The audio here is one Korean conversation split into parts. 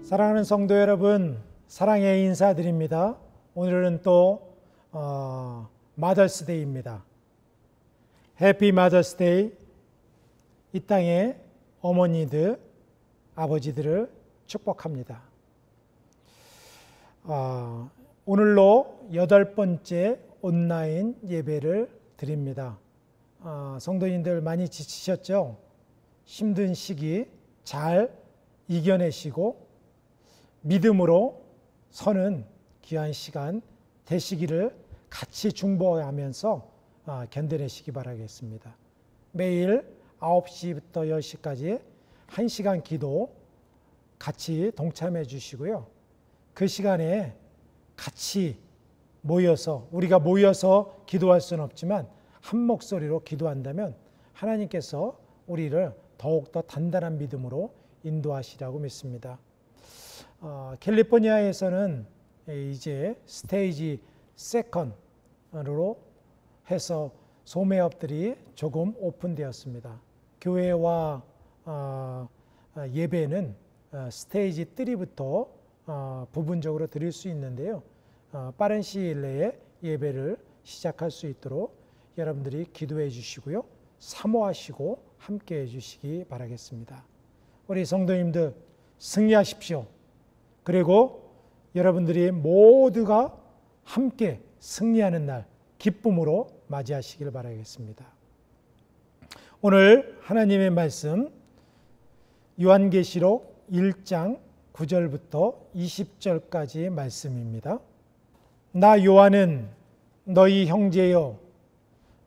사랑하는 성도 여러분, 사랑의 인사드립니다. 오늘은 또 마더스데이입니다. 해피 마더스데이. 이 땅의 어머니들, 아버지들을 축복합니다. 오늘로 8번째 온라인 예배를 드립니다. 성도님들 많이 지치셨죠? 힘든 시기 잘 이겨내시고 믿음으로 서는 귀한 시간 되시기를 같이 중보하면서 견뎌내시기 바라겠습니다. 매일 9시부터 10시까지 1시간 기도 같이 동참해 주시고요. 그 시간에 같이 모여서, 우리가 모여서 기도할 수는 없지만 한 목소리로 기도한다면 하나님께서 우리를 더욱더 단단한 믿음으로 인도하시라고 믿습니다. 캘리포니아에서는 이제 스테이지 세컨으로 해서 소매업들이 조금 오픈되었습니다. 교회와 예배는 스테이지 3부터 부분적으로 드릴 수 있는데요. 빠른 시일 내에 예배를 시작할 수 있도록 여러분들이 기도해 주시고요. 사모하시고 함께 해 주시기 바라겠습니다. 우리 성도님들 승리하십시오. 그리고 여러분들이 모두가 함께 승리하는 날 기쁨으로 맞이하시길 바라겠습니다. 오늘 하나님의 말씀 요한계시록 1장 9절부터 20절까지 말씀입니다. 나 요한은 너희 형제여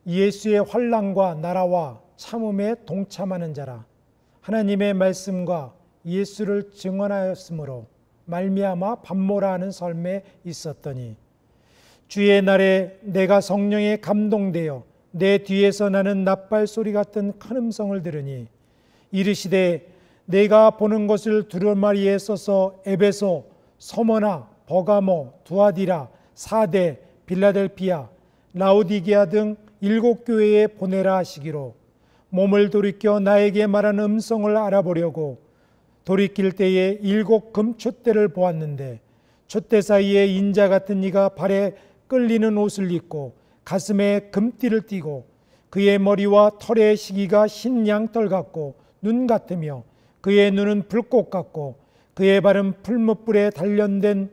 예수의 환난과 나라와 참음에 동참하는 자라. 하나님의 말씀과 예수를 증언하였으므로 말미암아 밤모라 하는 삶에 있었더니 주의 날에 내가 성령에 감동되어 내 뒤에서 나는 나팔 소리 같은 큰 음성을 들으니 이르시되 내가 보는 것을 두루마리에 써서 에베소, 서머나, 버가모, 두아디라, 사데, 빌라델피아, 라오디게아 등 7교회에 보내라 하시기로 몸을 돌이켜 나에게 말하는 음성을 알아보려고 돌이킬 때에 7 금촛대를 보았는데 촛대 사이에 인자 같은 이가 발에 끌리는 옷을 입고 가슴에 금띠를 띠고 그의 머리와 털의 시기가 흰 양털 같고 눈 같으며 그의 눈은 불꽃 같고 그의 발은 풀무불에 단련된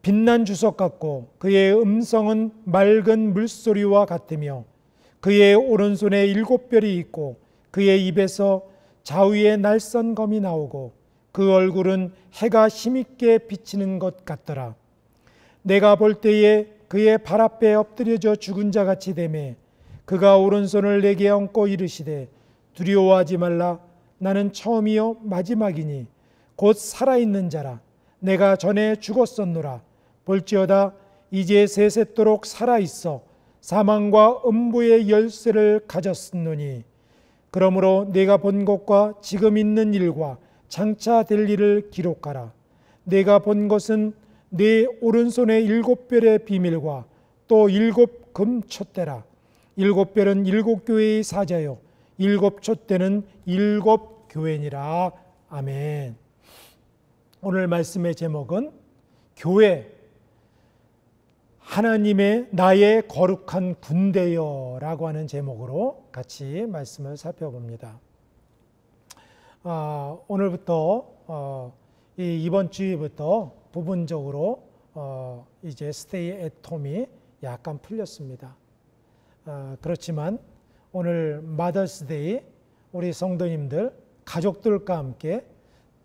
빛난 주석 같고 그의 음성은 맑은 물소리와 같으며 그의 오른손에 7별이 있고 그의 입에서 좌우에 날선 검이 나오고 그 얼굴은 해가 힘있게 비치는 것 같더라. 내가 볼 때에 그의 발 앞에 엎드려져 죽은 자 같이 되매 그가 오른손을 내게 얹고 이르시되 두려워하지 말라. 나는 처음이요 마지막이니 곧 살아있는 자라. 내가 전에 죽었었노라. 볼지어다 이제 세세토록 살아있어 사망과 음부의 열쇠를 가졌으노니 그러므로 내가 본 것과 지금 있는 일과 장차 될 일을 기록하라. 내가 본 것은 내 오른손의 7별의 비밀과 또 7 금촛대라. 7별은 7교회의 사자요 7 촛대는 7 교회니라. 아멘. 오늘 말씀의 제목은 교회, 하나님의 나의 거룩한 군대여 라고 하는 제목으로 같이 말씀을 살펴봅니다. 오늘부터 이번 주부터 부분적으로 이제 스테이 앳 홈이 약간 풀렸습니다. 그렇지만 오늘 마더스데이 우리 성도님들 가족들과 함께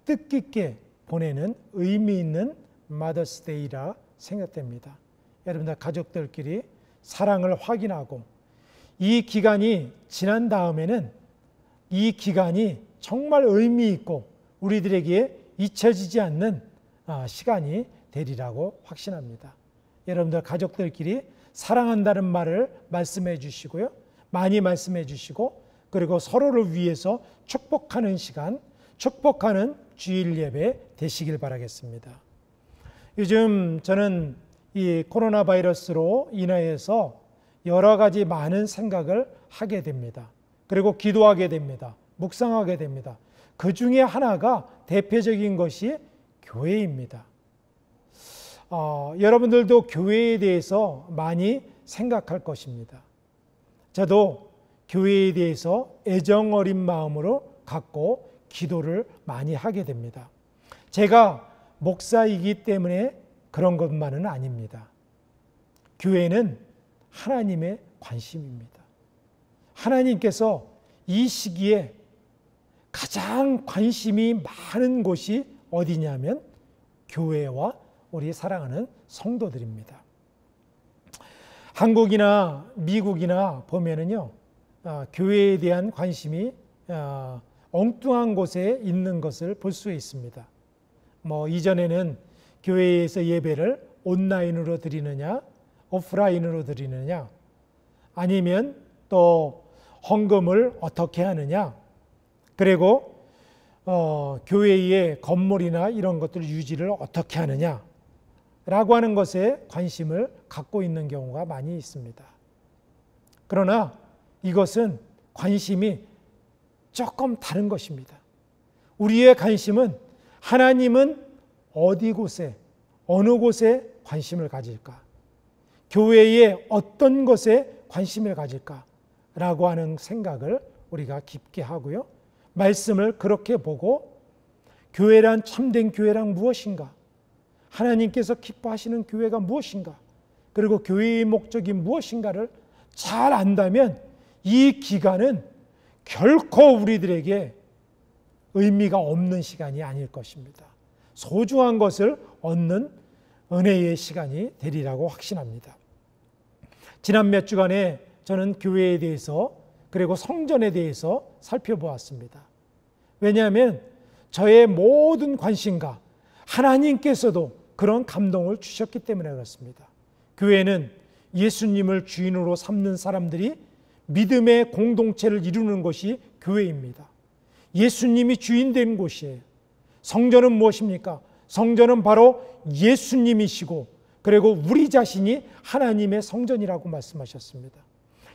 뜻깊게 보내는 의미 있는 마더스데이라 생각됩니다. 여러분들 가족들끼리 사랑을 확인하고 이 기간이 지난 다음에는 이 기간이 정말 의미 있고 우리들에게 잊혀지지 않는 시간이 되리라고 확신합니다. 여러분들 가족들끼리 사랑한다는 말을 말씀해 주시고요. 많이 말씀해 주시고, 그리고 서로를 위해서 축복하는 시간, 축복하는 주일 예배 되시길 바라겠습니다. 요즘 저는 이 코로나 바이러스로 인하여서 여러 가지 많은 생각을 하게 됩니다. 그리고 기도하게 됩니다. 묵상하게 됩니다. 그 중에 하나가 대표적인 것이 교회입니다. 여러분들도 교회에 대해서 많이 생각할 것입니다. 저도 교회에 대해서 애정 어린 마음으로 갖고 기도를 많이 하게 됩니다. 제가 목사이기 때문에 그런 것만은 아닙니다. 교회는 하나님의 관심입니다. 하나님께서 이 시기에 가장 관심이 많은 곳이 어디냐면 교회와 우리 사랑하는 성도들입니다. 한국이나 미국이나 보면은요, 교회에 대한 관심이 엉뚱한 곳에 있는 것을 볼 수 있습니다. 이전에는 교회에서 예배를 온라인으로 드리느냐, 오프라인으로 드리느냐, 아니면 또 헌금을 어떻게 하느냐, 그리고 교회의 건물이나 이런 것들을 유지를 어떻게 하느냐 라고 하는 것에 관심을 갖고 있는 경우가 많이 있습니다. 그러나 이것은 관심이 조금 다른 것입니다. 우리의 관심은 하나님은 어디 곳에, 어느 곳에 관심을 가질까? 교회의 어떤 것에 관심을 가질까? 라고 하는 생각을 우리가 깊게 하고요. 말씀을 그렇게 보고 교회란 참된 교회란 무엇인가? 하나님께서 기뻐하시는 교회가 무엇인가? 그리고 교회의 목적이 무엇인가를 잘 안다면 이 기간은 결코 우리들에게 의미가 없는 시간이 아닐 것입니다. 소중한 것을 얻는 은혜의 시간이 되리라고 확신합니다. 지난 몇 주간에 저는 교회에 대해서 그리고 성전에 대해서 살펴보았습니다. 왜냐하면 저의 모든 관심과 하나님께서도 그런 감동을 주셨기 때문에 그렇습니다. 교회는 예수님을 주인으로 삼는 사람들이 믿음의 공동체를 이루는 것이 교회입니다. 예수님이 주인된 곳이에요. 성전은 무엇입니까? 성전은 바로 예수님이시고, 그리고 우리 자신이 하나님의 성전이라고 말씀하셨습니다.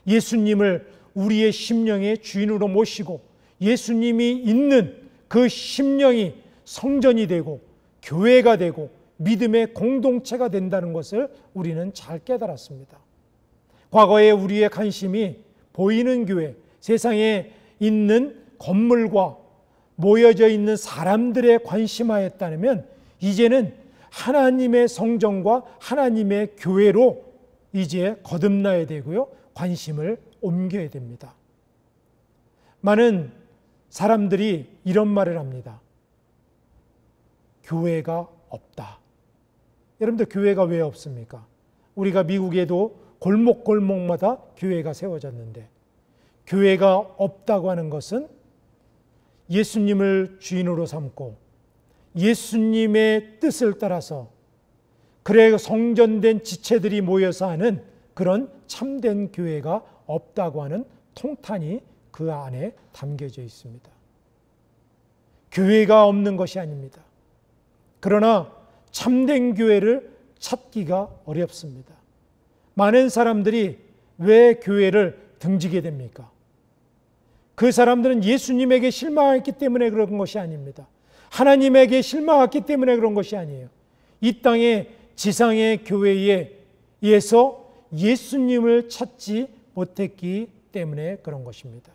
예수님을 우리의 심령의 주인으로 모시고 예수님이 있는 그 심령이 성전이 되고 교회가 되고 믿음의 공동체가 된다는 것을 우리는 잘 깨달았습니다. 과거에 우리의 관심이 보이는 교회, 세상에 있는 건물과 모여져 있는 사람들에 관심하였다면 이제는 하나님의 성전과 하나님의 교회로 이제 거듭나야 되고요. 관심을 옮겨야 됩니다. 많은 사람들이 이런 말을 합니다. 교회가 없다. 여러분들 교회가 왜 없습니까? 우리가 미국에도 골목골목마다 교회가 세워졌는데 교회가 없다고 하는 것은 예수님을 주인으로 삼고 예수님의 뜻을 따라서 그래 성전된 지체들이 모여서 하는 그런 참된 교회가 없다고 하는 통탄이 그 안에 담겨져 있습니다. 교회가 없는 것이 아닙니다. 그러나 참된 교회를 찾기가 어렵습니다. 많은 사람들이 왜 교회를 등지게 됩니까? 그 사람들은 예수님에게 실망했기 때문에 그런 것이 아닙니다. 하나님에게 실망했기 때문에 그런 것이 아니에요. 이 땅의 지상의 교회에서 예수님을 찾지 못했기 때문에 그런 것입니다.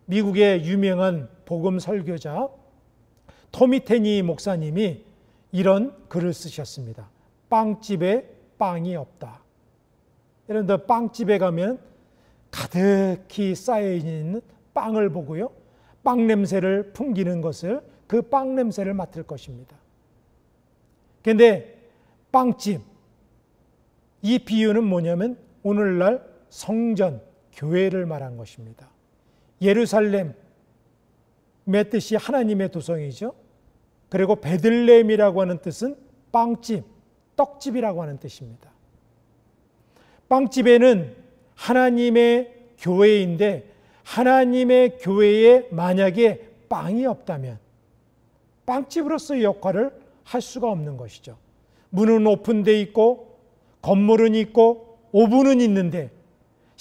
미국의 유명한 복음 설교자 토미 테니 목사님이 이런 글을 쓰셨습니다. 빵집에 빵이 없다. 여러분들 빵집에 가면 가득히 쌓여있는 빵을 보고요. 빵 냄새를 풍기는 것을 그 빵 냄새를 맡을 것입니다. 그런데 빵집, 이 비유는 뭐냐면 오늘날 성전, 교회를 말한 것입니다. 예루살렘의 뜻이 하나님의 도성이죠. 그리고 베들레헴이라고 하는 뜻은 빵집, 떡집이라고 하는 뜻입니다. 빵집에는 하나님의 교회인데 하나님의 교회에 만약에 빵이 없다면 빵집으로서의 역할을 할 수가 없는 것이죠. 문은 오픈되어 있고 건물은 있고 오븐은 있는데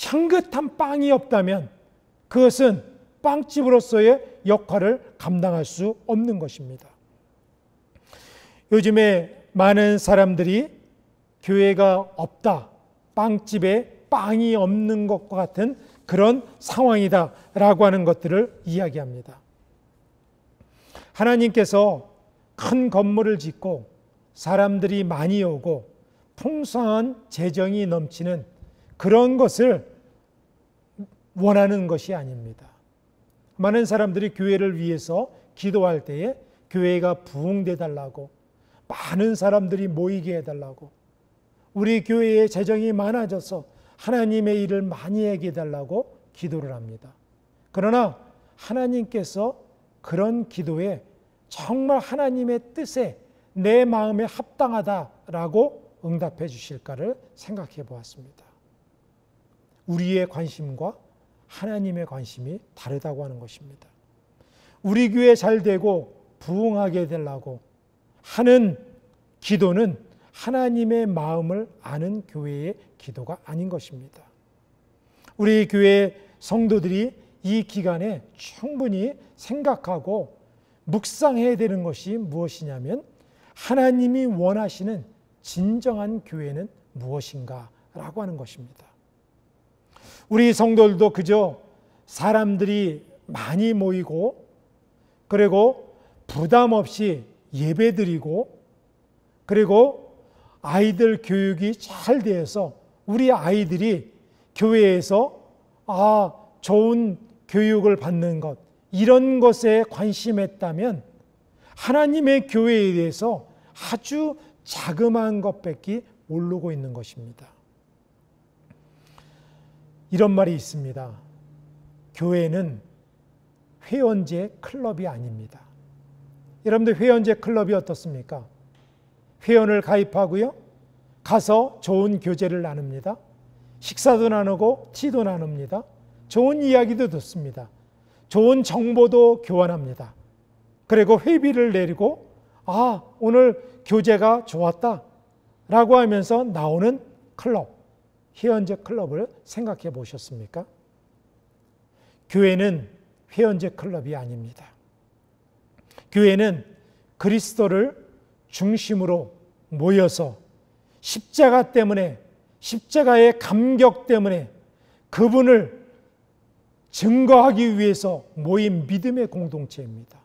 향긋한 빵이 없다면 그것은 빵집으로서의 역할을 감당할 수 없는 것입니다. 요즘에 많은 사람들이 교회가 없다, 빵집에 빵이 없는 것과 같은 그런 상황이다라고 하는 것들을 이야기합니다. 하나님께서 큰 건물을 짓고 사람들이 많이 오고 풍성한 재정이 넘치는 그런 것을 원하는 것이 아닙니다. 많은 사람들이 교회를 위해서 기도할 때에 교회가 부흥돼 달라고, 많은 사람들이 모이게 해달라고, 우리 교회에 재정이 많아져서 하나님의 일을 많이 하게 해달라고 기도를 합니다. 그러나 하나님께서 그런 기도에 정말 하나님의 뜻에 내 마음에 합당하다라고 응답해 주실까를 생각해 보았습니다. 우리의 관심과 하나님의 관심이 다르다고 하는 것입니다. 우리 교회 잘 되고 부흥하게 되려고 하는 기도는 하나님의 마음을 아는 교회의 기도가 아닌 것입니다. 우리 교회 성도들이 이 기간에 충분히 생각하고 묵상해야 되는 것이 무엇이냐면 하나님이 원하시는 진정한 교회는 무엇인가라고 하는 것입니다. 우리 성도들도 그저 사람들이 많이 모이고 그리고 부담 없이 예배드리고 그리고 아이들 교육이 잘 되어서 우리 아이들이 교회에서 좋은 교육을 받는 것, 이런 것에 관심했다면 하나님의 교회에 대해서 아주 자그마한 것밖에 모르고 있는 것입니다. 이런 말이 있습니다. 교회는 회원제 클럽이 아닙니다. 여러분들 회원제 클럽이 어떻습니까? 회원을 가입하고요, 가서 좋은 교제를 나눕니다. 식사도 나누고 티도 나눕니다. 좋은 이야기도 듣습니다. 좋은 정보도 교환합니다. 그리고 회비를 내리고 오늘 교제가 좋았다 라고 하면서 나오는 클럽, 회원제 클럽을 생각해 보셨습니까? 교회는 회원제 클럽이 아닙니다. 교회는 그리스도를 중심으로 모여서 십자가 때문에, 십자가의 감격 때문에 그분을 증거하기 위해서 모인 믿음의 공동체입니다.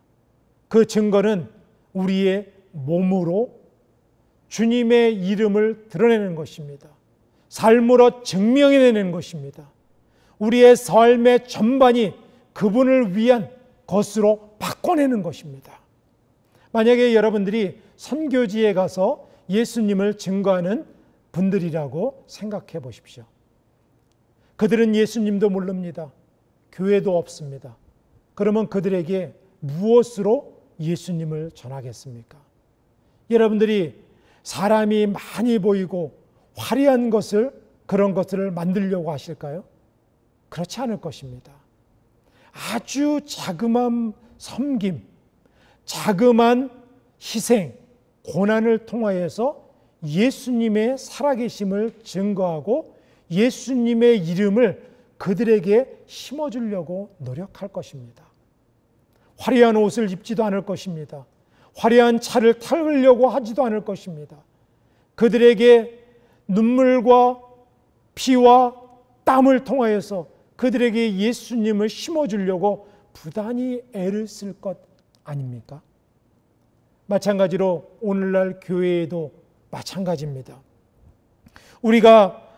그 증거는 우리의 몸으로 주님의 이름을 드러내는 것입니다. 삶으로 증명해내는 것입니다. 우리의 삶의 전반이 그분을 위한 것으로 바꿔내는 것입니다. 만약에 여러분들이 선교지에 가서 예수님을 증거하는 분들이라고 생각해 보십시오. 그들은 예수님도 모릅니다. 교회도 없습니다. 그러면 그들에게 무엇으로 예수님을 전하겠습니까? 여러분들이 사람이 많이 보이고 화려한 것을, 그런 것들을 만들려고 하실까요? 그렇지 않을 것입니다. 아주 자그마한 섬김, 자그마한 희생, 고난을 통하여서 예수님의 살아계심을 증거하고 예수님의 이름을 그들에게 심어주려고 노력할 것입니다. 화려한 옷을 입지도 않을 것입니다. 화려한 차를 타려고 하지도 않을 것입니다. 그들에게 눈물과 피와 땀을 통하여서 그들에게 예수님을 심어주려고 부단히 애를 쓸 것 아닙니까? 마찬가지로 오늘날 교회에도 마찬가지입니다. 우리가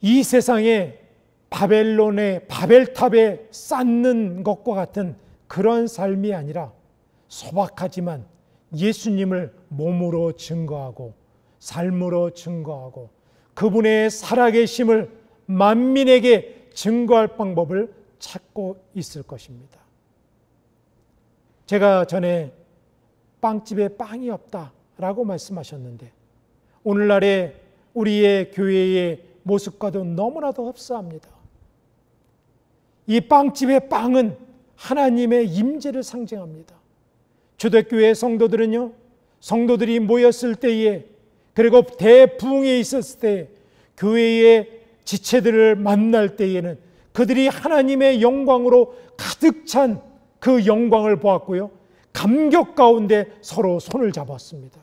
이 세상에 바벨론의 바벨탑에 쌓는 것과 같은 그런 삶이 아니라 소박하지만 예수님을 몸으로 증거하고 삶으로 증거하고 그분의 살아계심을 만민에게 증거할 방법을 찾고 있을 것입니다. 제가 전에 빵집에 빵이 없다라고 말씀하셨는데 오늘날의 우리의 교회의 모습과도 너무나도 흡사합니다. 이 빵집의 빵은 하나님의 임재를 상징합니다. 초대교회 성도들은요, 성도들이 모였을 때에 그리고 대부흥에 있었을 때 교회의 지체들을 만날 때에는 그들이 하나님의 영광으로 가득 찬 그 영광을 보았고요, 감격 가운데 서로 손을 잡았습니다.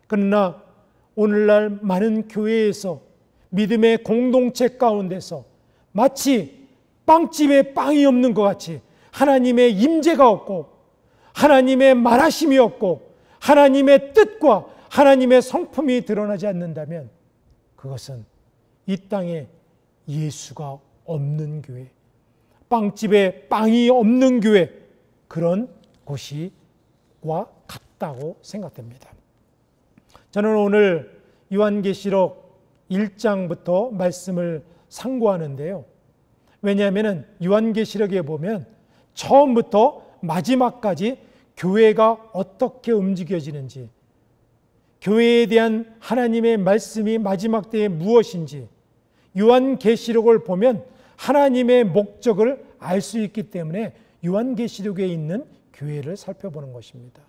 그러나 오늘날 많은 교회에서 믿음의 공동체 가운데서 마치 빵집에 빵이 없는 것 같이 하나님의 임재가 없고 하나님의 말하심이 없고 하나님의 뜻과 하나님의 성품이 드러나지 않는다면 그것은 이 땅에 예수가 없는 교회, 빵집에 빵이 없는 교회, 그런 곳이와 같다고 생각됩니다. 저는 오늘 요한계시록 1장부터 말씀을 상고하는데요. 왜냐하면 요한계시록에 보면 처음부터 마지막까지 교회가 어떻게 움직여지는지, 교회에 대한 하나님의 말씀이 마지막 때에 무엇인지, 요한계시록을 보면 하나님의 목적을 알 수 있기 때문에 요한계시록에 있는 교회를 살펴보는 것입니다.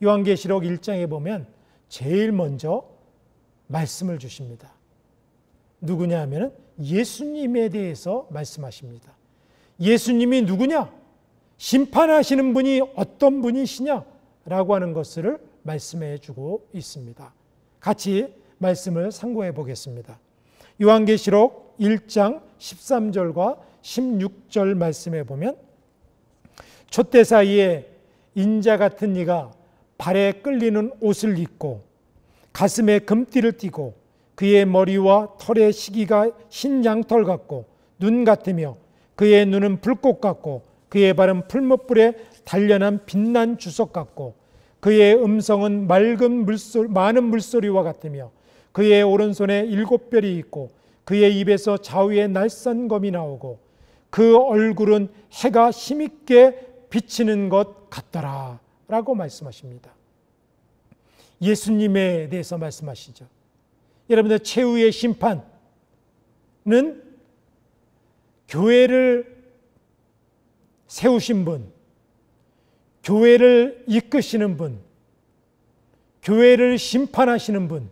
요한계시록 1장에 보면 제일 먼저 말씀을 주십니다. 누구냐 하면 예수님에 대해서 말씀하십니다. 예수님이 누구냐? 심판하시는 분이 어떤 분이시냐? 라고 하는 것을 말씀해 주고 있습니다. 같이 말씀을 상고해 보겠습니다. 요한계시록 1장 13절과 16절 말씀해 보면 촛대 사이에 인자 같은 이가 발에 끌리는 옷을 입고 가슴에 금띠를 띠고 그의 머리와 털의 시기가 흰 양털 같고 눈 같으며 그의 눈은 불꽃 같고 그의 발은 풀무불에 단련한 빛난 주석 같고 그의 음성은 많은 물소리와 같으며 그의 오른손에 7별이 있고 그의 입에서 좌우에 날쌘 검이 나오고 그 얼굴은 해가 힘있게 비치는 것 같더라 라고 말씀하십니다. 예수님에 대해서 말씀하시죠. 여러분들, 최후의 심판은 교회를 세우신 분, 교회를 이끄시는 분, 교회를 심판하시는 분,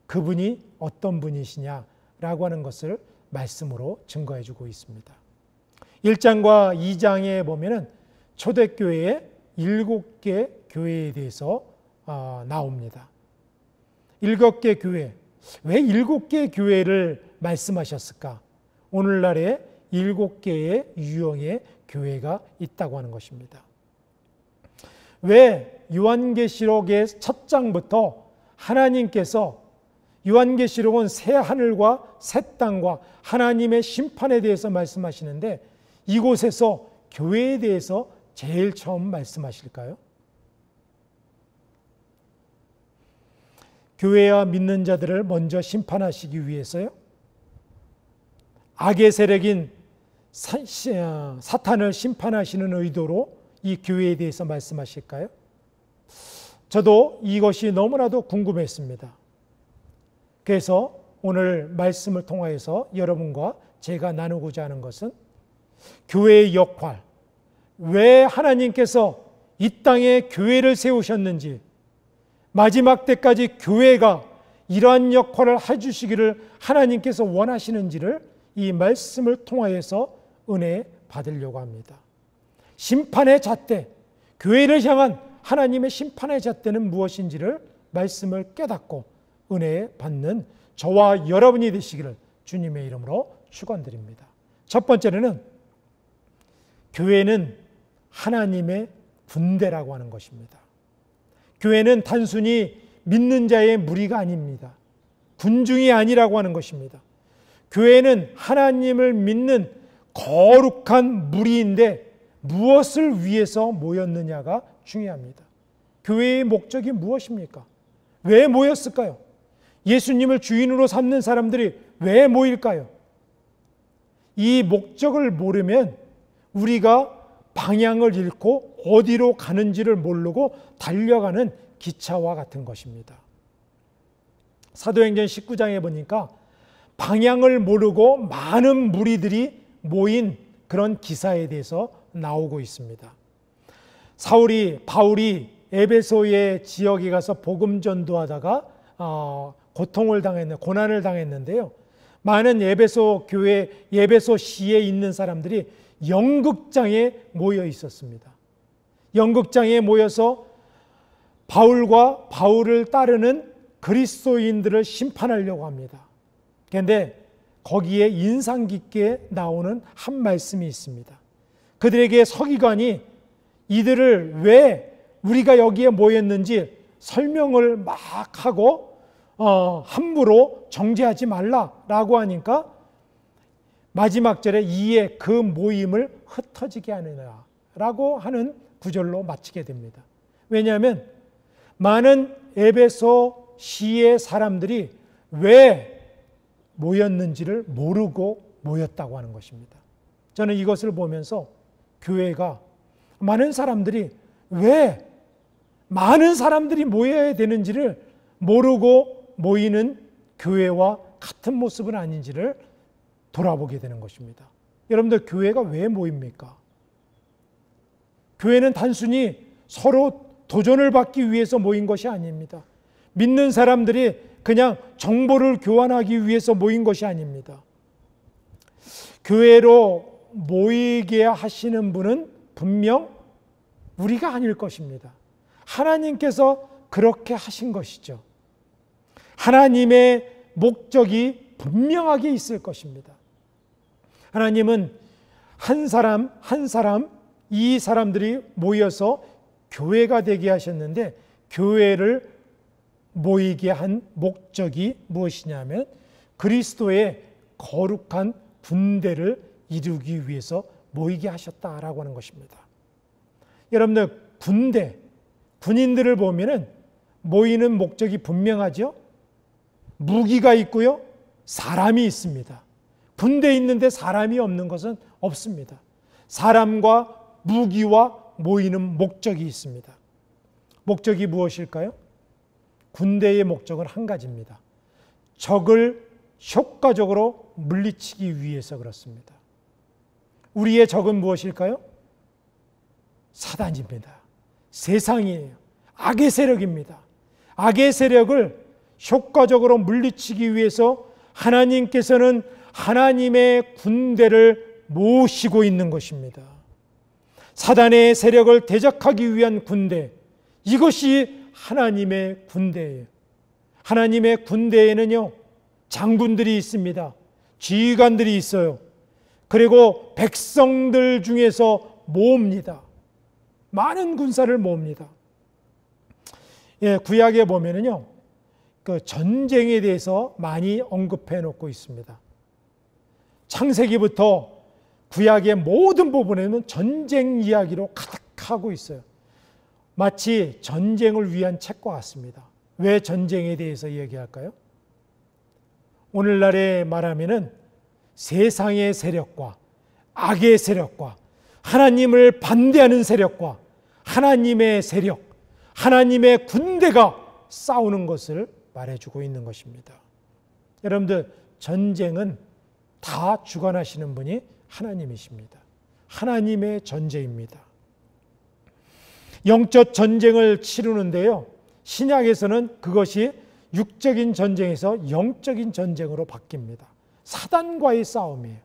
그분이 어떤 분이시냐라고 하는 것을 말씀으로 증거해 주고 있습니다. 1장과 2장에 보면은 초대교회의 7개 교회에 대해서 나옵니다. 7개 교회, 왜 7개 교회를 말씀하셨을까? 오늘날에 7개의 유형의 교회가 있다고 하는 것입니다. 왜 요한계시록의 첫 장부터 하나님께서 요한계시록은 새 하늘과 새 땅과 하나님의 심판에 대해서 말씀하시는데 이곳에서 교회에 대해서 제일 처음 말씀하실까요? 교회와 믿는 자들을 먼저 심판하시기 위해서요? 악의 세력인 사탄을 심판하시는 의도로 이 교회에 대해서 말씀하실까요? 저도 이것이 너무나도 궁금했습니다. 그래서 오늘 말씀을 통하여서 여러분과 제가 나누고자 하는 것은 교회의 역할, 왜 하나님께서 이 땅에 교회를 세우셨는지, 마지막 때까지 교회가 이러한 역할을 해주시기를 하나님께서 원하시는지를 이 말씀을 통하여서 은혜 받으려고 합니다. 심판의 잣대, 교회를 향한 하나님의 심판의 잣대는 무엇인지를 말씀을 깨닫고 은혜 받는 저와 여러분이 되시기를 주님의 이름으로 축원드립니다. 첫 번째로는 교회는 하나님의 군대라고 하는 것입니다. 교회는 단순히 믿는 자의 무리가 아닙니다. 군중이 아니라고 하는 것입니다. 교회는 하나님을 믿는 거룩한 무리인데 무엇을 위해서 모였느냐가 중요합니다. 교회의 목적이 무엇입니까? 왜 모였을까요? 예수님을 주인으로 삼는 사람들이 왜 모일까요? 이 목적을 모르면 우리가 방향을 잃고 어디로 가는지를 모르고 달려가는 기차와 같은 것입니다. 사도행전 19장에 보니까 방향을 모르고 많은 무리들이 모인 그런 기사에 대해서 나오고 있습니다. 바울이 에베소의 지역에 가서 복음 전도하다가 고난을 당했는데요. 많은 에베소 교회, 에베소 시에 있는 사람들이 연극장에 모여 있었습니다. 연극장에 모여서 바울과 바울을 따르는 그리스도인들을 심판하려고 합니다. 그런데 거기에 인상 깊게 나오는 한 말씀이 있습니다. 그들에게 서기관이 이들을 왜 우리가 여기에 모였는지 설명을 막 하고 함부로 정죄하지 말라라고 하니까 마지막 절에 이에 그 모임을 흩어지게 하느냐라고 하는 구절로 마치게 됩니다. 왜냐하면 많은 에베소 시의 사람들이 왜 모였는지를 모르고 모였다고 하는 것입니다. 저는 이것을 보면서 교회가 많은 사람들이 왜 많은 사람들이 모여야 되는지를 모르고 모이는 교회와 같은 모습은 아닌지를 돌아보게 되는 것입니다. 여러분들, 교회가 왜 모입니까? 교회는 단순히 서로 도전을 받기 위해서 모인 것이 아닙니다. 믿는 사람들이 그냥 정보를 교환하기 위해서 모인 것이 아닙니다. 교회로 모이게 하시는 분은 분명 우리가 아닐 것입니다. 하나님께서 그렇게 하신 것이죠. 하나님의 목적이 분명하게 있을 것입니다. 하나님은 한 사람 한 사람, 이 사람들이 모여서 교회가 되게 하셨는데, 교회를 모이게 한 목적이 무엇이냐면 그리스도의 거룩한 군대를 이루기 위해서 모이게 하셨다라고 하는 것입니다. 여러분들, 군인들을 보면은 모이는 목적이 분명하죠. 무기가 있고요, 사람이 있습니다. 군대에 있는데 사람이 없는 것은 없습니다. 사람과 무기와 모이는 목적이 있습니다. 목적이 무엇일까요? 군대의 목적은 한 가지입니다. 적을 효과적으로 물리치기 위해서 그렇습니다. 우리의 적은 무엇일까요? 사단입니다. 세상이에요. 악의 세력입니다. 악의 세력을 효과적으로 물리치기 위해서 하나님께서는 하나님의 군대를 모시고 있는 것입니다. 사단의 세력을 대적하기 위한 군대, 이것이 하나님의 군대예요. 하나님의 군대에는요, 장군들이 있습니다. 지휘관들이 있어요. 그리고 백성들 중에서 모읍니다. 많은 군사를 모읍니다. 구약에 보면은요, 그 전쟁에 대해서 많이 언급해 놓고 있습니다. 창세기부터 구약의 모든 부분에는 전쟁 이야기로 가득하고 있어요. 마치 전쟁을 위한 책과 같습니다. 왜 전쟁에 대해서 얘기할까요? 오늘날에 말하면은 세상의 세력과 악의 세력과 하나님을 반대하는 세력과 하나님의 세력, 하나님의 군대가 싸우는 것을 말해주고 있는 것입니다. 여러분들, 전쟁은 다 주관하시는 분이 하나님이십니다. 하나님의 전쟁입니다. 영적 전쟁을 치르는데요, 신약에서는 그것이 육적인 전쟁에서 영적인 전쟁으로 바뀝니다. 사단과의 싸움이에요.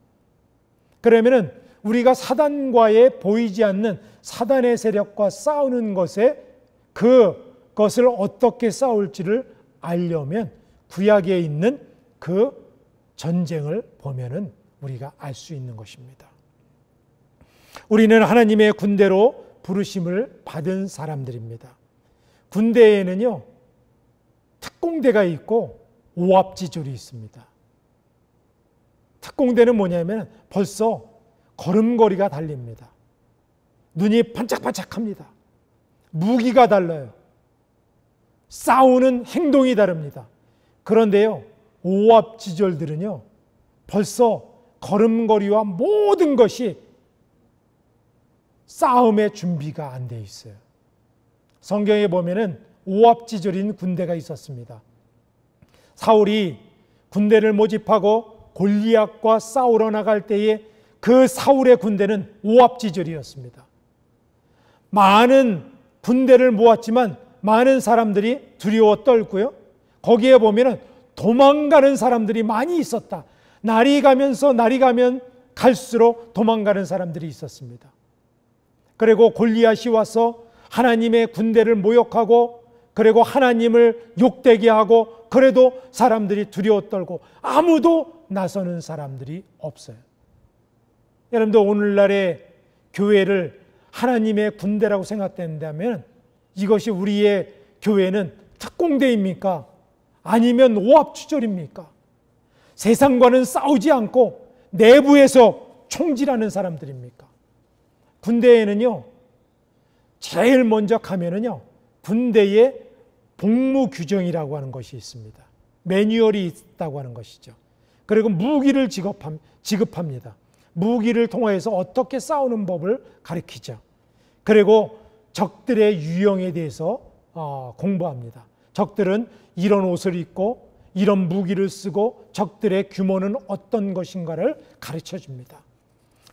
그러면은 우리가 사단과의 보이지 않는 사단의 세력과 싸우는 것에 그것을 어떻게 싸울지를 알려면 구약에 있는 그 전쟁을 보면은 우리가 알 수 있는 것입니다. 우리는 하나님의 군대로 부르심을 받은 사람들입니다. 군대에는요, 특공대가 있고 오합지졸이 있습니다. 특공대는 뭐냐면 벌써 걸음걸이가 달립니다. 눈이 반짝반짝합니다. 무기가 달라요. 싸우는 행동이 다릅니다. 그런데요, 오합지졸들은요, 벌써 걸음걸이와 모든 것이 싸움의 준비가 안 돼 있어요. 성경에 보면은 오합지졸인 군대가 있었습니다. 사울이 군대를 모집하고 골리앗과 싸우러 나갈 때에 그 사울의 군대는 오합지졸이었습니다. 많은 군대를 모았지만 많은 사람들이 두려워 떨고요. 거기에 보면은 도망가는 사람들이 많이 있었다. 날이 가면 갈수록 도망가는 사람들이 있었습니다. 그리고 골리앗이 와서 하나님의 군대를 모욕하고 그리고 하나님을 욕되게 하고 그래도 사람들이 두려워 떨고 아무도 나서는 사람들이 없어요. 여러분들 오늘날의 교회를 하나님의 군대라고 생각된다면 이것이 우리의 교회는 특공대입니까? 아니면 오합지졸입니까? 세상과는 싸우지 않고 내부에서 총질하는 사람들입니까? 군대에는요, 제일 먼저 가면은요, 군대에 복무 규정이라고 하는 것이 있습니다. 매뉴얼이 있다고 하는 것이죠. 그리고 무기를 지급합니다. 무기를 통해서 어떻게 싸우는 법을 가르치죠. 그리고 적들의 유형에 대해서 공부합니다. 적들은 이런 옷을 입고 이런 무기를 쓰고 적들의 규모는 어떤 것인가를 가르쳐 줍니다.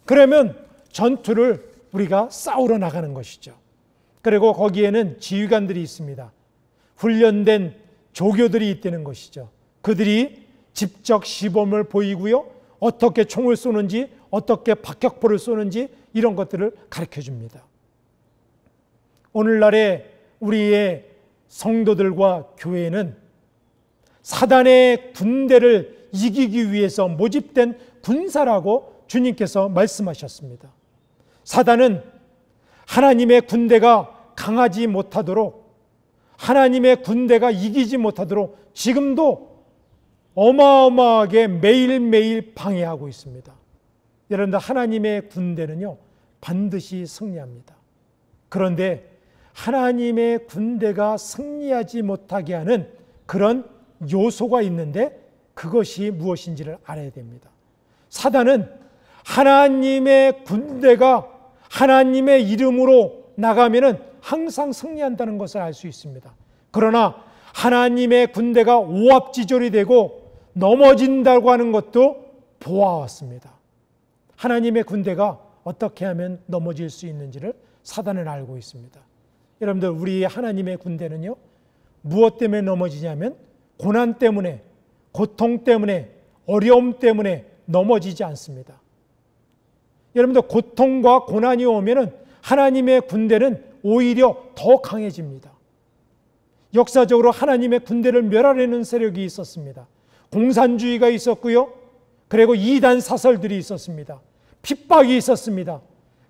그러면 전투를 우리가 싸우러 나가는 것이죠. 그리고 거기에는 지휘관들이 있습니다. 훈련된 조교들이 있다는 것이죠. 그들이 직접 시범을 보이고요. 어떻게 총을 쏘는지, 어떻게 박격포를 쏘는지 이런 것들을 가르쳐 줍니다. 오늘날의 우리의 성도들과 교회는 사단의 군대를 이기기 위해서 모집된 군사라고 주님께서 말씀하셨습니다. 사단은 하나님의 군대가 강하지 못하도록, 하나님의 군대가 이기지 못하도록 지금도 어마어마하게 매일매일 방해하고 있습니다. 여러분들, 하나님의 군대는요, 반드시 승리합니다. 그런데 하나님의 군대가 승리하지 못하게 하는 그런 요소가 있는데 그것이 무엇인지를 알아야 됩니다. 사단은 하나님의 군대가 하나님의 이름으로 나가면은 항상 승리한다는 것을 알 수 있습니다. 그러나 하나님의 군대가 오합지졸이 되고 넘어진다고 하는 것도 보아왔습니다. 하나님의 군대가 어떻게 하면 넘어질 수 있는지를 사단은 알고 있습니다. 여러분들, 우리 하나님의 군대는요, 무엇 때문에 넘어지냐면 고난 때문에, 고통 때문에, 어려움 때문에 넘어지지 않습니다. 여러분들, 고통과 고난이 오면은 하나님의 군대는 오히려 더 강해집니다. 역사적으로 하나님의 군대를 멸하려는 세력이 있었습니다. 공산주의가 있었고요. 그리고 이단 사설들이 있었습니다. 핍박이 있었습니다.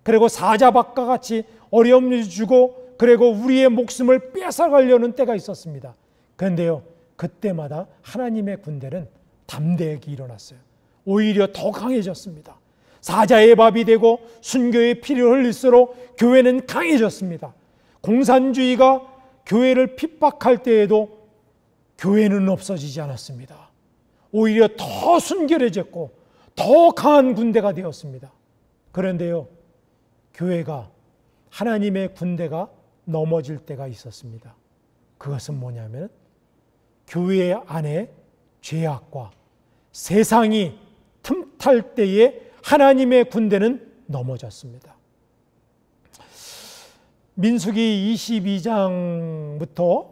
그리고 사자박과 같이 어려움을 주고 그리고 우리의 목숨을 뺏어가려는 때가 있었습니다. 그런데요, 그때마다 하나님의 군대는 담대하게 일어났어요. 오히려 더 강해졌습니다. 사자의 밥이 되고 순교의 피를 흘릴수록 교회는 강해졌습니다. 공산주의가 교회를 핍박할 때에도 교회는 없어지지 않았습니다. 오히려 더 순결해졌고 더 강한 군대가 되었습니다. 그런데요, 교회가, 하나님의 군대가 넘어질 때가 있었습니다. 그것은 뭐냐면 교회 안에 죄악과 세상이 틈탈 때에 하나님의 군대는 넘어졌습니다. 민수기 22장부터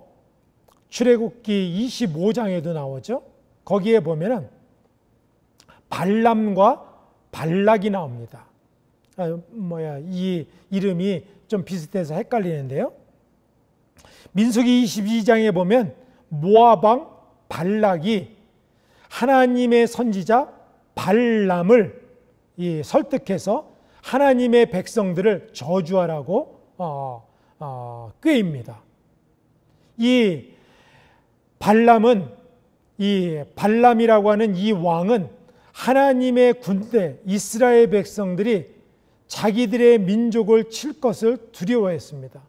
출애굽기 25장에도 나오죠. 거기에 보면은 발람과 발락이 나옵니다. 이 이름이 좀 비슷해서 헷갈리는데요. 민수기 22장에 보면 모압 왕 발락이 하나님의 선지자 발람을 설득해서 하나님의 백성들을 저주하라고 꾀입니다. 이 발람은, 이 발람이라고 하는 이 왕은 하나님의 군대, 이스라엘 백성들이 자기들의 민족을 칠 것을 두려워했습니다.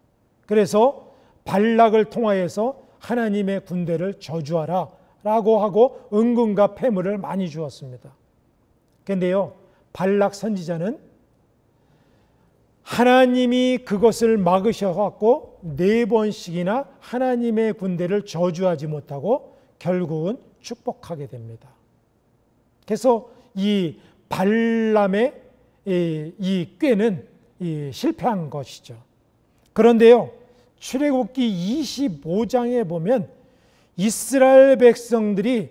그래서 발락을 통하여서 하나님의 군대를 저주하라 라고 하고 은금과 폐물을 많이 주었습니다. 그런데요, 발락 선지자는, 하나님이 그것을 막으셔갖고 4번씩이나 하나님의 군대를 저주하지 못하고 결국은 축복하게 됩니다. 그래서 이 발람의 이 꾀는 실패한 것이죠. 그런데요, 출애굽기 25장에 보면 이스라엘 백성들이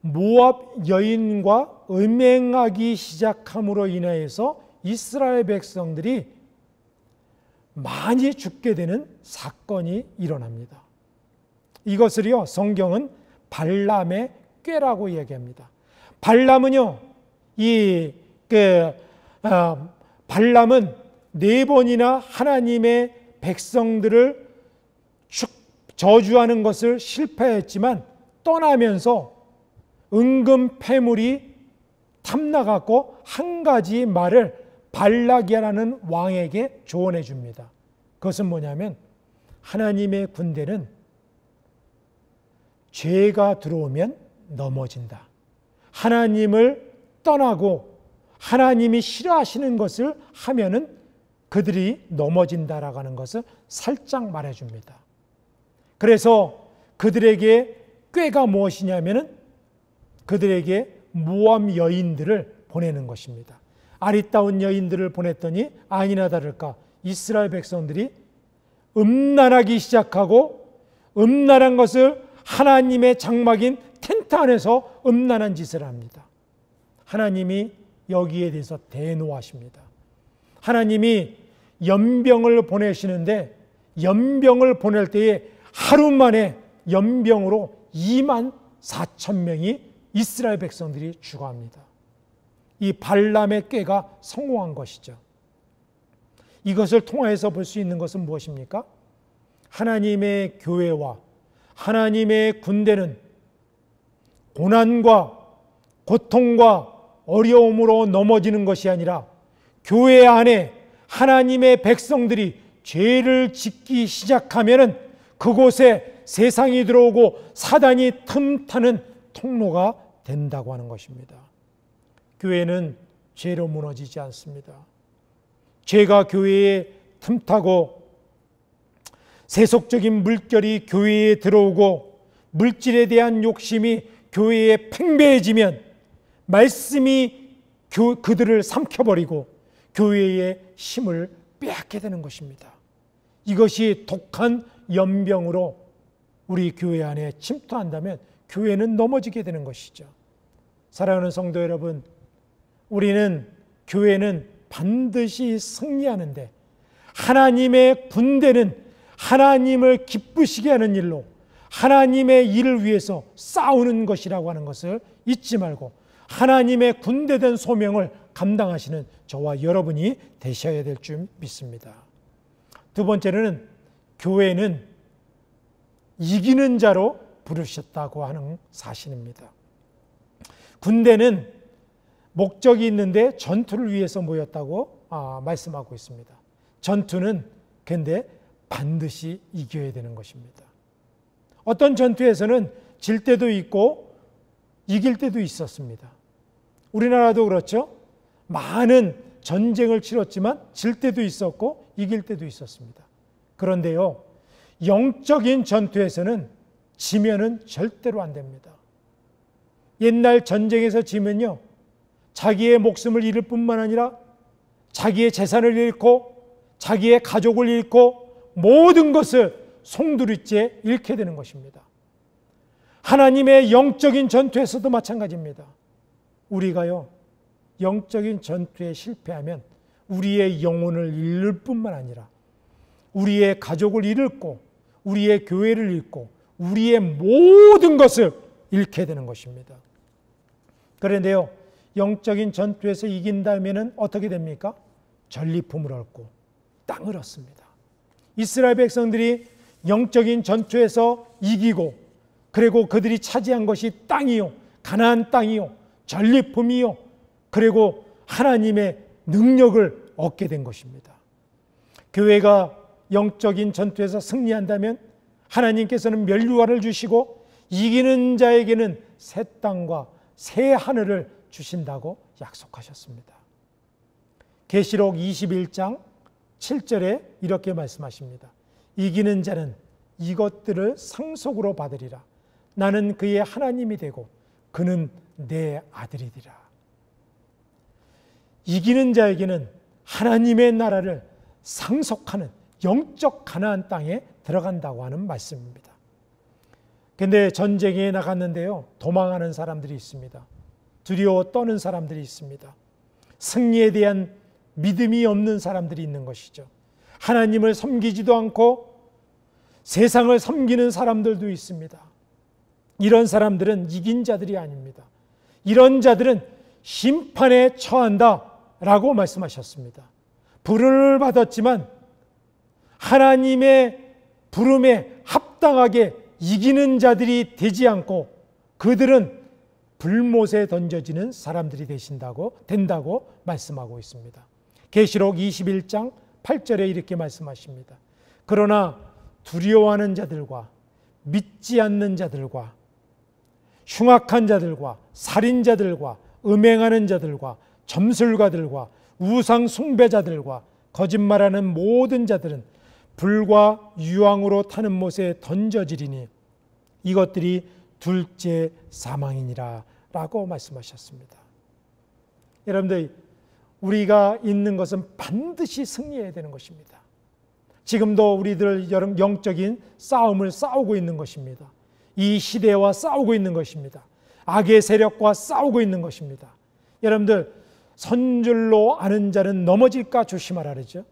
모압 여인과 음행하기 시작함으로 인하여서 이스라엘 백성들이 많이 죽게 되는 사건이 일어납니다. 이것을요, 성경은 발람의 꾀라고 얘기합니다. 발람은요, 발람은 4번이나 하나님의 백성들을 저주하는 것을 실패했지만 떠나면서 은금 패물이 탐나갖고 한 가지 말을 발락이라는 왕에게 조언해 줍니다. 그것은 뭐냐면 하나님의 군대는 죄가 들어오면 넘어진다. 하나님을 떠나고 하나님이 싫어하시는 것을 하면은 그들이 넘어진다라고 하는 것을 살짝 말해줍니다. 그래서 그들에게 꾀가 무엇이냐면은 그들에게 모압 여인들을 보내는 것입니다. 아리따운 여인들을 보냈더니 아니나 다를까 이스라엘 백성들이 음란하기 시작하고 음란한 것을 하나님의 장막인 텐트 안에서 음란한 짓을 합니다. 하나님이 여기에 대해서 대노하십니다. 하나님이 연병을 보내시는데 연병을 보낼 때에 하루 만에 연병으로 24,000명이 이스라엘 백성들이 죽어갑니다. 이 발람의 꾀가 성공한 것이죠. 이것을 통해서 볼 수 있는 것은 무엇입니까? 하나님의 교회와 하나님의 군대는 고난과 고통과 어려움으로 넘어지는 것이 아니라 교회 안에 하나님의 백성들이 죄를 짓기 시작하면은 그곳에 세상이 들어오고 사단이 틈타는 통로가 된다고 하는 것입니다. 교회는 죄로 무너지지 않습니다. 죄가 교회에 틈타고 세속적인 물결이 교회에 들어오고 물질에 대한 욕심이 교회에 팽배해지면 말씀이 그들을 삼켜버리고 교회의 힘을 빼앗게 되는 것입니다. 이것이 독한 연병으로 우리 교회 안에 침투한다면 교회는 넘어지게 되는 것이죠. 사랑하는 성도 여러분, 우리는 교회는 반드시 승리하는데 하나님의 군대는 하나님을 기쁘시게 하는 일로 하나님의 일을 위해서 싸우는 것이라고 하는 것을 잊지 말고 하나님의 군대된 소명을 감당하시는 저와 여러분이 되셔야 될 줄 믿습니다. 두 번째는 교회는 이기는 자로 부르셨다고 하는 사실입니다. 군대는 목적이 있는데 전투를 위해서 모였다고 말씀하고 있습니다. 전투는 근데 반드시 이겨야 되는 것입니다. 어떤 전투에서는 질 때도 있고 이길 때도 있었습니다. 우리나라도 그렇죠. 많은 전쟁을 치렀지만 질 때도 있었고 이길 때도 있었습니다. 그런데요, 영적인 전투에서는 지면은 절대로 안 됩니다. 옛날 전쟁에서 지면요, 자기의 목숨을 잃을 뿐만 아니라 자기의 재산을 잃고 자기의 가족을 잃고 모든 것을 송두리째 잃게 되는 것입니다. 하나님의 영적인 전투에서도 마찬가지입니다. 우리가요, 영적인 전투에 실패하면 우리의 영혼을 잃을 뿐만 아니라 우리의 가족을 잃고 우리의 교회를 잃고 우리의 모든 것을 잃게 되는 것입니다. 그런데요, 영적인 전투에서 이긴다면 어떻게 됩니까? 전리품을 얻고 땅을 얻습니다. 이스라엘 백성들이 영적인 전투에서 이기고 그리고 그들이 차지한 것이 땅이요, 가나안 땅이요, 전리품이요, 그리고 하나님의 능력을 얻게 된 것입니다. 교회가 영적인 전투에서 승리한다면 하나님께서는 면류관을 주시고 이기는 자에게는 새 땅과 새 하늘을 주신다고 약속하셨습니다. 계시록 21장 7절에 이렇게 말씀하십니다. 이기는 자는 이것들을 상속으로 받으리라. 나는 그의 하나님이 되고 그는 내 아들이리라. 이기는 자에게는 하나님의 나라를 상속하는 영적 가나안 땅에 들어간다고 하는 말씀입니다. 그런데 전쟁에 나갔는데요, 도망하는 사람들이 있습니다. 두려워 떠는 사람들이 있습니다. 승리에 대한 믿음이 없는 사람들이 있는 것이죠. 하나님을 섬기지도 않고 세상을 섬기는 사람들도 있습니다. 이런 사람들은 이긴 자들이 아닙니다. 이런 자들은 심판에 처한다라고 말씀하셨습니다. 부름을 받았지만 하나님의 부름에 합당하게 이기는 자들이 되지 않고 그들은 불못에 던져지는 사람들이 된다고 말씀하고 있습니다. 계시록 21장 8절에 이렇게 말씀하십니다. 그러나 두려워하는 자들과 믿지 않는 자들과 흉악한 자들과 살인자들과 음행하는 자들과 점술가들과 우상 숭배자들과 거짓말하는 모든 자들은 불과 유황으로 타는 못에 던져지리니 이것들이 둘째 사망이니라 라고 말씀하셨습니다. 여러분들, 우리가 있는 것은 반드시 승리해야 되는 것입니다. 지금도 우리들 영적인 싸움을 싸우고 있는 것입니다. 이 시대와 싸우고 있는 것입니다. 악의 세력과 싸우고 있는 것입니다. 여러분들, 선줄로 아는 자는 넘어질까 조심하라 그러죠.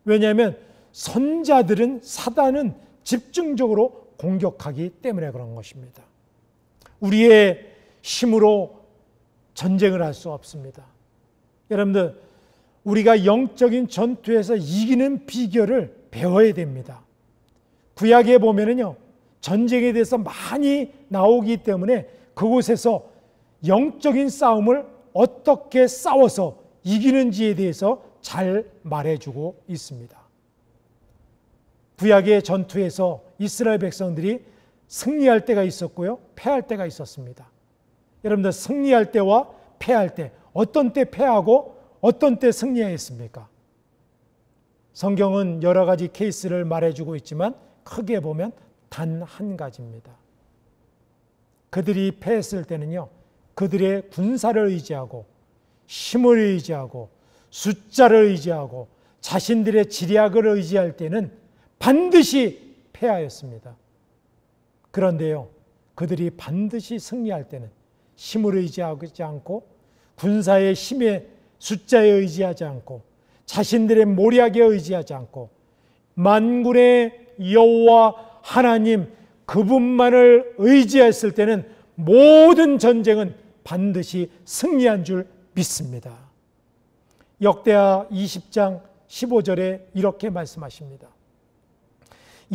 왜냐하면 선자들은 사단은 집중적으로 공격하기 때문에 그런 것입니다. 우리의 힘으로 전쟁을 할 수 없습니다. 여러분들, 우리가 영적인 전투에서 이기는 비결을 배워야 됩니다. 구약에 보면은요, 전쟁에 대해서 많이 나오기 때문에 그곳에서 영적인 싸움을 어떻게 싸워서 이기는지에 대해서 잘 말해주고 있습니다. 구약의 전투에서 이스라엘 백성들이 승리할 때가 있었고요, 패할 때가 있었습니다. 여러분들, 승리할 때와 패할 때, 어떤 때 패하고 어떤 때 승리했습니까? 성경은 여러 가지 케이스를 말해주고 있지만 크게 보면 단 한 가지입니다. 그들이 패했을 때는요, 그들의 군사를 의지하고 힘을 의지하고 숫자를 의지하고 자신들의 지략을 의지할 때는 반드시 패하였습니다. 그런데요, 그들이 반드시 승리할 때는 힘을 의지하지 않고 군사의 힘에 숫자에 의지하지 않고 자신들의 모략에 의지하지 않고 만군의 여호와 하나님 그분만을 의지했을 때는 모든 전쟁은 반드시 승리한 줄 믿습니다. 역대하 20장 15절에 이렇게 말씀하십니다.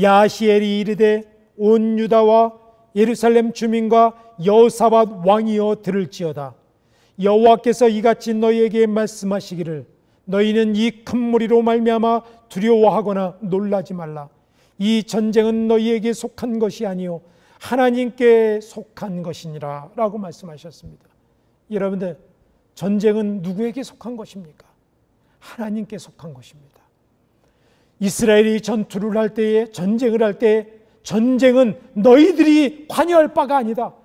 야시엘이 이르되 온 유다와 예루살렘 주민과 여호사밧 왕이여 들을지어다. 여호와께서 이같이 너희에게 말씀하시기를 너희는 이 큰 무리로 말미암아 두려워하거나 놀라지 말라. 이 전쟁은 너희에게 속한 것이 아니요 하나님께 속한 것이니라 라고 말씀하셨습니다. 여러분들, 전쟁은 누구에게 속한 것입니까? 하나님께 속한 것입니다. 이스라엘이 전투를 할 때에, 전쟁을 할 때에 전쟁은 너희들이 관여할 바가 아니다.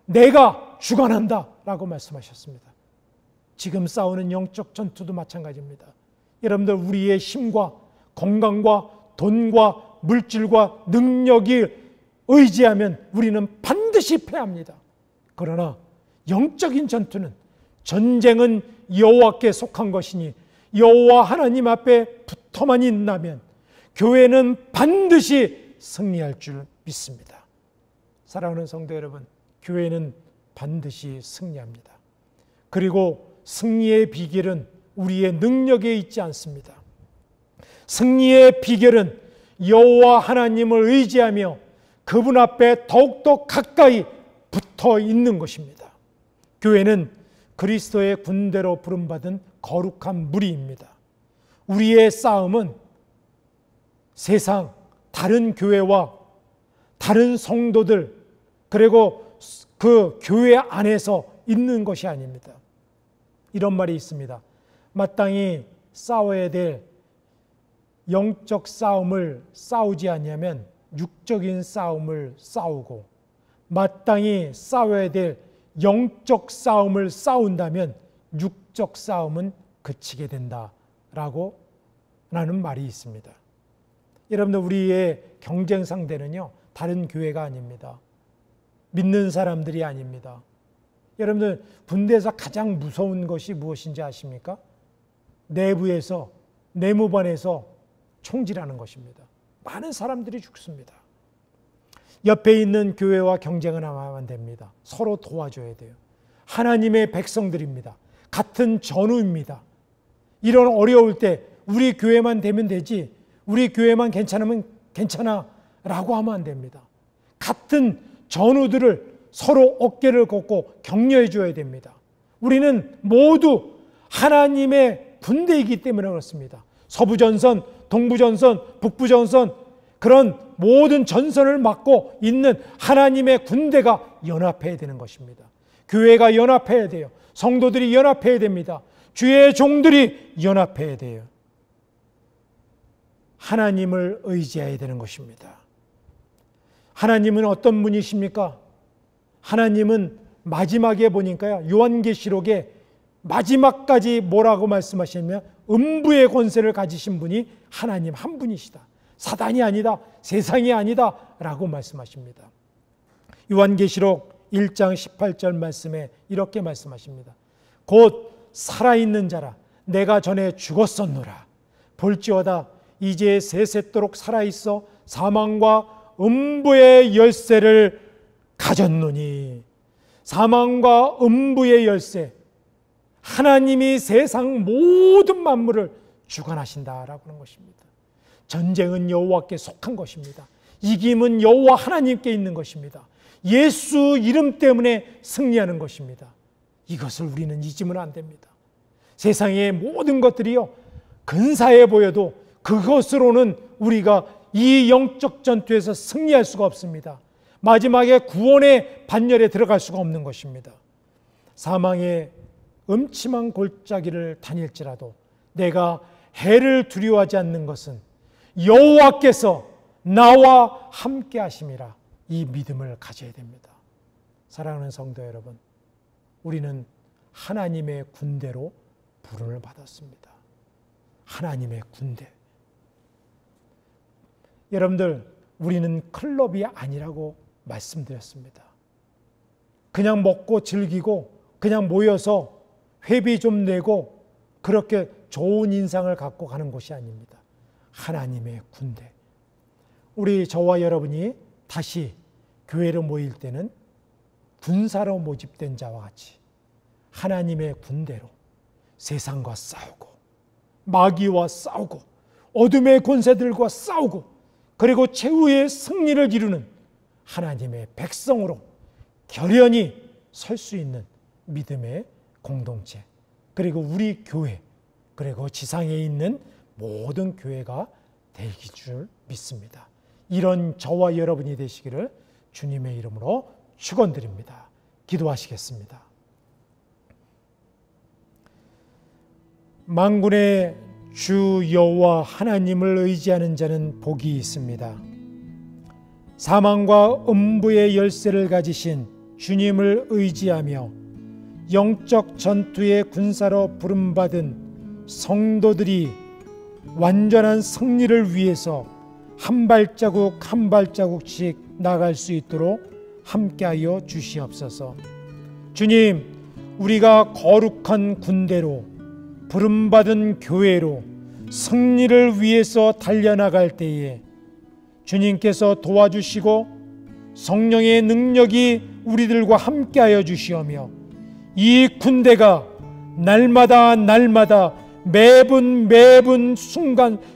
내가 주관한다 라고 말씀하셨습니다. 지금 싸우는 영적 전투도 마찬가지입니다. 여러분들, 우리의 힘과 건강과 돈과 물질과 능력이 의지하면 우리는 반드시 패합니다. 그러나 영적인 전쟁은 여호와께 속한 것이니 여호와 하나님 앞에 붙어만 있다면 교회는 반드시 승리할 줄 믿습니다. 사랑하는 성도 여러분, 교회는 반드시 승리합니다. 그리고 승리의 비결은 우리의 능력에 있지 않습니다. 승리의 비결은 여호와 하나님을 의지하며 그분 앞에 더욱더 가까이 붙어 있는 것입니다. 교회는 그리스도의 군대로 부름받은 거룩한 무리입니다. 우리의 싸움은 세상 다른 교회와 다른 성도들 그리고 그 교회 안에서 있는 것이 아닙니다. 이런 말이 있습니다. 마땅히 싸워야 될 영적 싸움을 싸우지 않냐면 육적인 싸움을 싸우고, 마땅히 싸워야 될 영적 싸움을 싸운다면 육적 싸움은 그치게 된다라고 라는 말이 있습니다. 여러분들, 우리의 경쟁 상대는요, 다른 교회가 아닙니다. 믿는 사람들이 아닙니다. 여러분들, 군대에서 가장 무서운 것이 무엇인지 아십니까? 내부에서, 내무반에서 총질하는 것입니다. 많은 사람들이 죽습니다. 옆에 있는 교회와 경쟁은 하면 안 됩니다. 서로 도와줘야 돼요. 하나님의 백성들입니다. 같은 전우입니다. 이런 어려울 때 우리 교회만 되면 되지, 우리 교회만 괜찮으면 괜찮아 라고 하면 안 됩니다. 같은 전우들을 서로 어깨를 걷고 격려해 줘야 됩니다. 우리는 모두 하나님의 군대이기 때문에 그렇습니다. 서부전선, 동부전선, 북부전선, 그런 모든 전선을 맡고 있는 하나님의 군대가 연합해야 되는 것입니다. 교회가 연합해야 돼요. 성도들이 연합해야 됩니다. 주의 종들이 연합해야 돼요. 하나님을 의지해야 되는 것입니다. 하나님은 어떤 분이십니까? 하나님은 마지막에 보니까요, 요한계시록에 마지막까지 뭐라고 말씀하시냐면 음부의 권세를 가지신 분이 하나님 한 분이시다. 사단이 아니다, 세상이 아니다 라고 말씀하십니다. 요한계시록 1장 18절 말씀에 이렇게 말씀하십니다. 곧 살아있는 자라 내가 전에 죽었었노라. 볼지어다 이제 세세토록 살아있어 사망과 음부의 열쇠를 가졌노니. 사망과 음부의 열쇠, 하나님이 세상 모든 만물을 주관하신다라고 하는 것입니다. 전쟁은 여호와께 속한 것입니다. 이김은 여호와 하나님께 있는 것입니다. 예수 이름 때문에 승리하는 것입니다. 이것을 우리는 잊으면 안 됩니다. 세상의 모든 것들이요, 근사해 보여도 그것으로는 우리가 이 영적 전투에서 승리할 수가 없습니다. 마지막에 구원의 반열에 들어갈 수가 없는 것입니다. 사망의 음침한 골짜기를 다닐지라도 내가 해를 두려워하지 않는 것은 여호와께서 나와 함께 하심이라. 이 믿음을 가져야 됩니다. 사랑하는 성도 여러분, 우리는 하나님의 군대로 부름을 받았습니다. 하나님의 군대. 여러분들, 우리는 클럽이 아니라고 말씀드렸습니다. 그냥 먹고 즐기고 그냥 모여서 회비 좀 내고 그렇게 좋은 인상을 갖고 가는 곳이 아닙니다. 하나님의 군대. 우리 저와 여러분이 다시 교회로 모일 때는 군사로 모집된 자와 같이 하나님의 군대로 세상과 싸우고 마귀와 싸우고 어둠의 권세들과 싸우고 그리고 최후의 승리를 이루는 하나님의 백성으로 결연히 설 수 있는 믿음의 공동체, 그리고 우리 교회, 그리고 지상에 있는 모든 교회가 되기 줄 믿습니다. 이런 저와 여러분이 되시기를 주님의 이름으로 축원드립니다. 기도하시겠습니다. 만군의 주 여호와 하나님을 의지하는 자는 복이 있습니다. 사망과 음부의 열쇠를 가지신 주님을 의지하며 영적 전투의 군사로 부름받은 성도들이 완전한 승리를 위해서 한 발자국 한 발자국씩 나갈 수 있도록 함께하여 주시옵소서. 주님, 우리가 거룩한 군대로 부름받은 교회로 승리를 위해서 달려나갈 때에 주님께서 도와주시고 성령의 능력이 우리들과 함께하여 주시오며 이 군대가 날마다 매분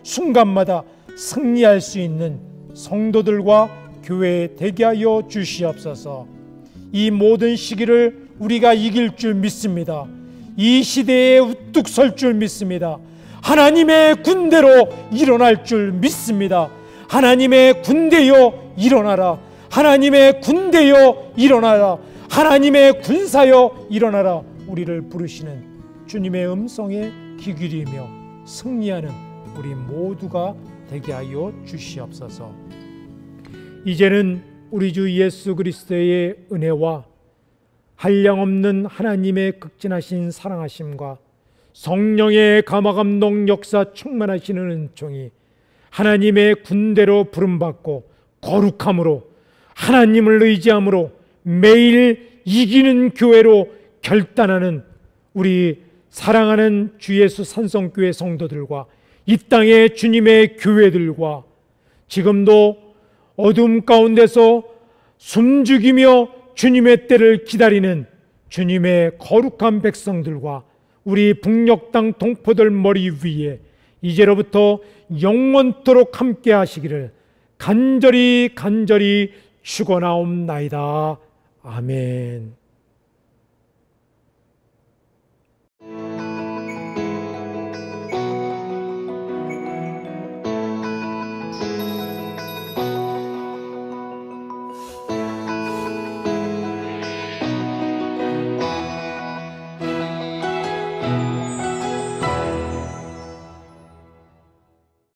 순간마다 승리할 수 있는 성도들과 교회에 되게 하여 주시옵소서. 이 모든 시기를 우리가 이길 줄 믿습니다. 이 시대에 우뚝 설 줄 믿습니다. 하나님의 군대로 일어날 줄 믿습니다. 하나님의 군대여 일어나라. 하나님의 군대여 일어나라. 하나님의 군사여 일어나라. 우리를 부르시는 주님의 음성에 귀 기울이며 승리하는 우리 모두가 되게 하여 주시옵소서. 이제는 우리 주 예수 그리스도의 은혜와 한량없는 하나님의 극진하신 사랑하심과 성령의 감화감동 역사 충만하시는 은총이 하나님의 군대로 부름받고 거룩함으로 하나님을 의지함으로 매일 이기는 교회로 결단하는 우리 사랑하는 주 예수 산성교회 성도들과 이 땅의 주님의 교회들과 지금도 어둠 가운데서 숨죽이며 주님의 때를 기다리는 주님의 거룩한 백성들과 우리 북녘 땅 동포들 머리 위에 이제로부터 영원토록 함께 하시기를 간절히 축원하옵나이다. 아멘.